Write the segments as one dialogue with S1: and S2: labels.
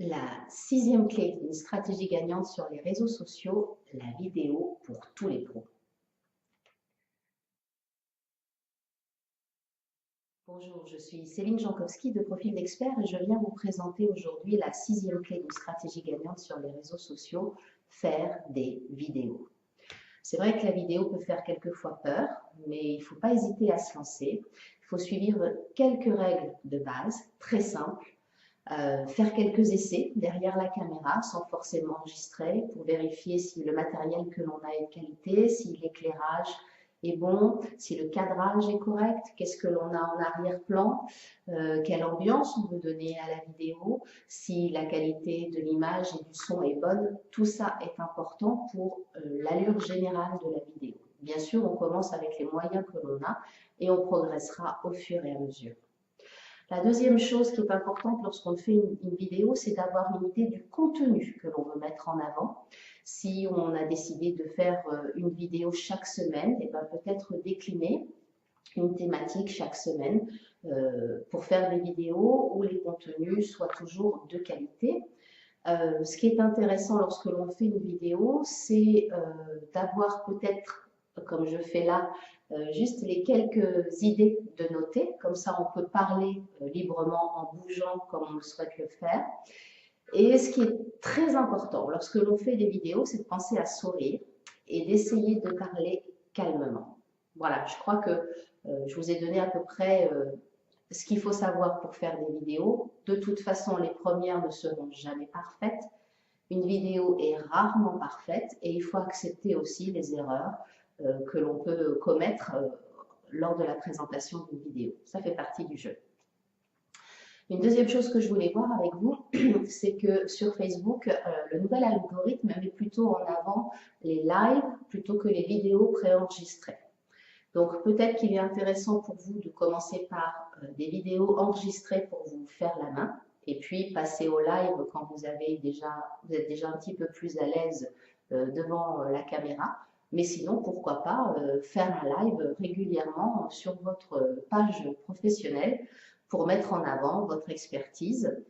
S1: La sixième clé d'une stratégie gagnante sur les réseaux sociaux, la vidéo pour tous les pros. Bonjour, je suis Céline Jankowski de Profil d'Expert et je viens vous présenter aujourd'hui la sixième clé d'une stratégie gagnante sur les réseaux sociaux, faire des vidéos. C'est vrai que la vidéo peut faire quelquefois peur, mais il ne faut pas hésiter à se lancer. Il faut suivre quelques règles de base, très simples. Faire quelques essais derrière la caméra sans forcément enregistrer pour vérifier si le matériel que l'on a est de qualité, si l'éclairage est bon, si le cadrage est correct, qu'est-ce que l'on a en arrière-plan, quelle ambiance on veut donner à la vidéo, si la qualité de l'image et du son est bonne. Tout ça est important pour l'allure générale de la vidéo. Bien sûr, on commence avec les moyens que l'on a et on progressera au fur et à mesure. La deuxième chose qui est importante lorsqu'on fait une vidéo, c'est d'avoir une idée du contenu que l'on veut mettre en avant. Si on a décidé de faire une vidéo chaque semaine, et ben peut-être décliner une thématique chaque semaine pour faire des vidéos où les contenus soient toujours de qualité. Ce qui est intéressant lorsque l'on fait une vidéo, c'est d'avoir peut-être, comme je fais là, juste les quelques idées de noter. Comme ça, on peut parler librement en bougeant comme on le souhaite le faire. Et ce qui est très important lorsque l'on fait des vidéos, c'est de penser à sourire et d'essayer de parler calmement. Voilà, je crois que je vous ai donné à peu près ce qu'il faut savoir pour faire des vidéos. De toute façon, les premières ne seront jamais parfaites. Une vidéo est rarement parfaite et il faut accepter aussi les erreurs que l'on peut commettre lors de la présentation d'une vidéo. Ça fait partie du jeu. Une deuxième chose que je voulais voir avec vous, c'est que sur Facebook, le nouvel algorithme met plutôt en avant les lives plutôt que les vidéos préenregistrées. Donc peut-être qu'il est intéressant pour vous de commencer par des vidéos enregistrées pour vous faire la main et puis passer au live quand vous êtes déjà un petit peu plus à l'aise devant la caméra. Mais sinon, pourquoi pas faire un live régulièrement sur votre page professionnelle pour mettre en avant votre expertise.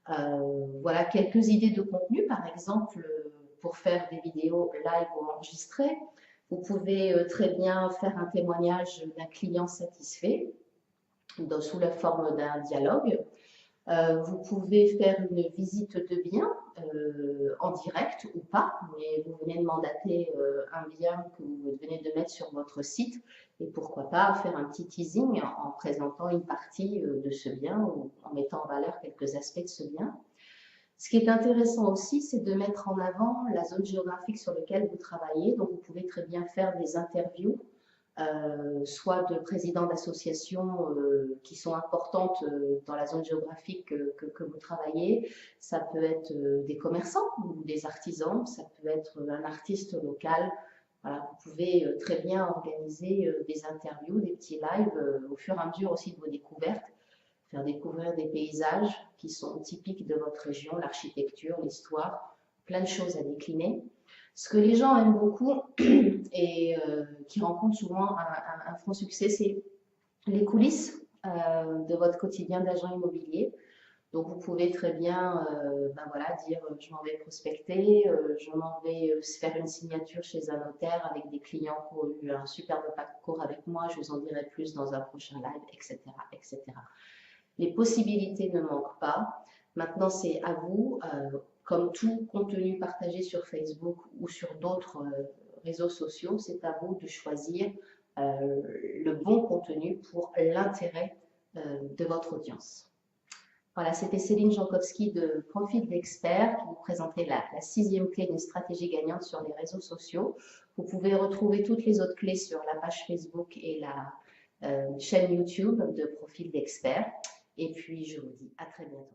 S1: Voilà quelques idées de contenu, par exemple, pour faire des vidéos live ou enregistrées. Vous pouvez très bien faire un témoignage d'un client satisfait sous la forme d'un dialogue. Vous pouvez faire une visite de bien en direct ou pas, mais vous venez de mandater un bien que vous venez de mettre sur votre site et pourquoi pas faire un petit teasing en présentant une partie de ce bien ou en mettant en valeur quelques aspects de ce bien. Ce qui est intéressant aussi, c'est de mettre en avant la zone géographique sur laquelle vous travaillez. Donc, vous pouvez très bien faire des interviews, soit de présidents d'associations qui sont importantes dans la zone géographique que vous travaillez. Ça peut être des commerçants ou des artisans, ça peut être un artiste local. Voilà, vous pouvez très bien organiser des interviews, des petits lives au fur et à mesure aussi de vos découvertes. Faire découvrir des paysages qui sont typiques de votre région, l'architecture, l'histoire, plein de choses à décliner. Ce que les gens aiment beaucoup et qui rencontrent souvent un franc succès, c'est les coulisses de votre quotidien d'agent immobilier. Donc vous pouvez très bien ben voilà, dire je m'en vais prospecter, je m'en vais faire une signature chez un notaire avec des clients qui ont eu un superbe parcours avec moi, je vous en dirai plus dans un prochain live, etc. etc. Les possibilités ne manquent pas. Maintenant, c'est à vous, comme tout contenu partagé sur Facebook ou sur d'autres réseaux sociaux, c'est à vous de choisir le bon contenu pour l'intérêt de votre audience. Voilà, c'était Céline Jankowski de Profil d'Expert qui vous présentait la sixième clé d'une stratégie gagnante sur les réseaux sociaux. Vous pouvez retrouver toutes les autres clés sur la page Facebook et la chaîne YouTube de Profil d'Expert. Et puis, je vous dis à très bientôt.